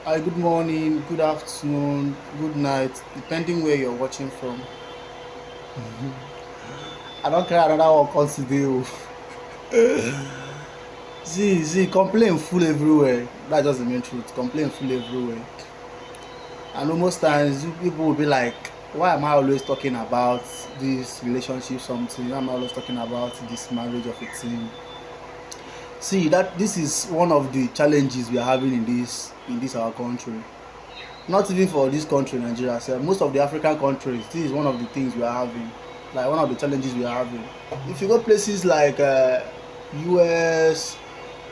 Hi, good morning, good afternoon, good night, depending where you're watching from. I don't care another one comes today. Complain full everywhere. That's just the main truth. Complain full everywhere. I know most times people will be like, why am I always talking about this relationship something? Why am I always talking about this marriage of a thing? See, that this is one of the challenges we are having in this our country. Not even for this country Nigeria sef, most of the African countries, this is one of the things we are having, like one of the challenges we are having. If you go places like US,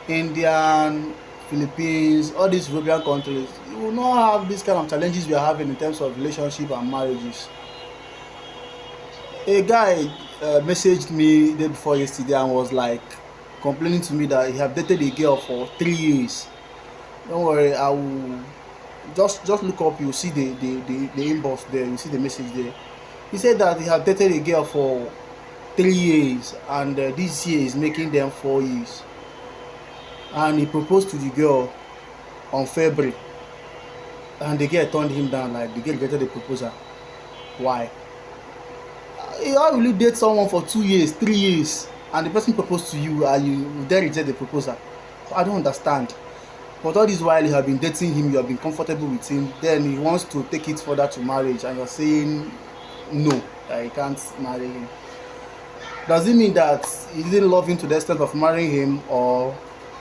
Indian, Philippines, all these European countries, you will not have this kind of challenges we are having in terms of relationship and marriages. A guy messaged me day before yesterday and was like complaining to me that he have dated a girl for 3 years. Don't worry, I will just look up, you see the inbox there, you see the message there. He said that he had dated a girl for 3 years and this year is making them 4 years, and he proposed to the girl on February, and the girl turned him down, like the girl rejected the proposal. Why? How will you date someone for 2 years, 3 years, and the person proposed to you and you then reject the proposal? I don't understand. But all this while you have been dating him, you have been comfortable with him, then he wants to take it further to marriage, and you're saying no, that you can't marry him. Does it mean that you didn't love him to the extent of marrying him, or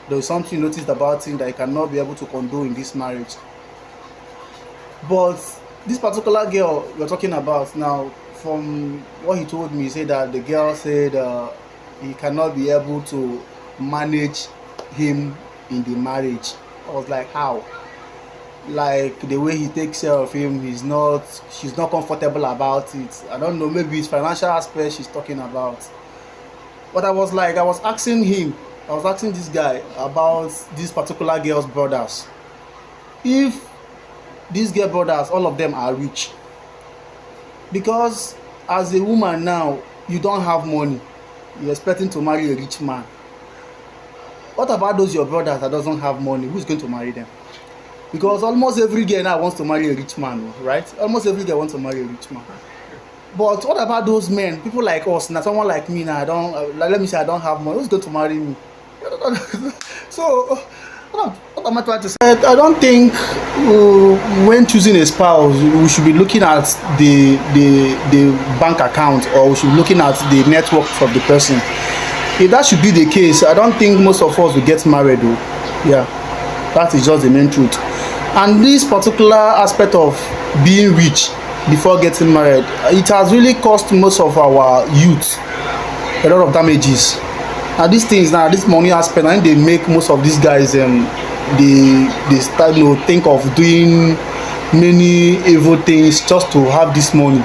there's something you noticed about him that you cannot be able to condone in this marriage? But this particular girl you're talking about now, from what he told me, he said that the girl said he cannot be able to manage him in the marriage. I was like, how? Like the way he takes care of him, she's not comfortable about it. I don't know, maybe it's financial aspect she's talking about. But I was asking him, I was asking this guy about this particular girl's brothers. If these girl brothers, all of them are rich, because as a woman now, you don't have money, you're expecting to marry a rich man. What about those your brothers that doesn't have money? Who's going to marry them? Because almost every girl now wants to marry a rich man, right? Almost every girl wants to marry a rich man. But what about those men, people like us now, someone like me now, I don't like, let me say I don't have money, who's going to marry me? So what am I trying to say? I don't think when choosing a spouse we should be looking at the bank account, or we should be looking at the network of the person. If that should be the case, I don't think most of us will get married though. Yeah, that is just the main truth. And this particular aspect of being rich before getting married, it has really cost most of our youth a lot of damages. And these things now, this money aspect, and they make most of these guys they start, think of doing many evil things just to have this money.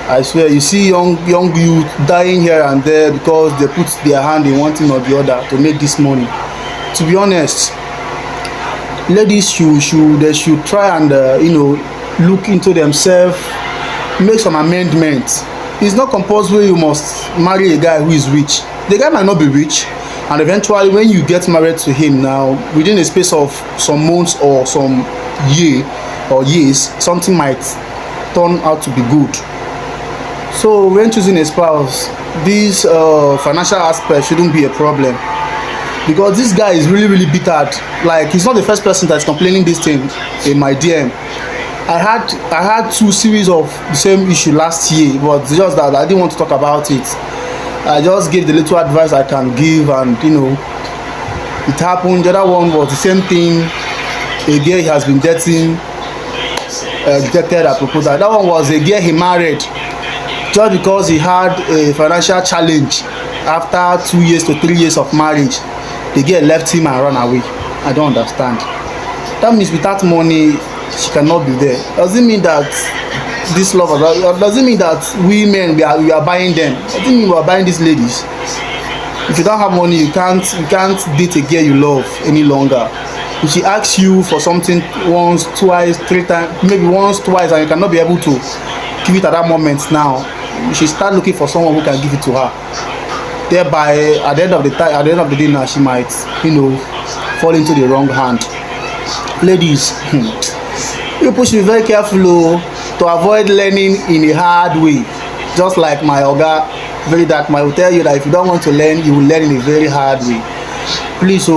I swear, you see young youth dying here and there because they put their hand in one thing or the other to make this money. To be honest, ladies should try and look into themselves, make some amendments. It's not compulsory you must marry a guy who is rich. The guy might not be rich, and eventually when you get married to him now, within a space of some months or some years, something might turn out to be good. So when choosing a spouse, this financial aspect shouldn't be a problem, because this guy is really bitter. Like, he's not the first person that's complaining this thing in my DM. I had two series of the same issue last year, but just that I didn't want to talk about it. I just gave the little advice I can give, and it happened. The other one was the same thing. A girl he has been dating rejected a proposal. That one was a girl he married just because he had a financial challenge. After 2 years to 3 years of marriage, the girl left him and ran away. I don't understand. That means without money she cannot be there. Doesn't mean that this love, doesn't mean that we men we are buying them. Doesn't mean we are buying these ladies. If you don't have money, you can't date a girl you love any longer. If she asks you for something once, twice, 3 times, maybe once, twice, and you cannot be able to give it at that moment, now you should start looking for someone who can give it to her. Thereby, at the end of the day now, she might fall into the wrong hand. Ladies, people should be very careful to avoid learning in a hard way. Just like my oga, very dark man, will tell you that if you don't want to learn, you will learn in a very hard way. Please,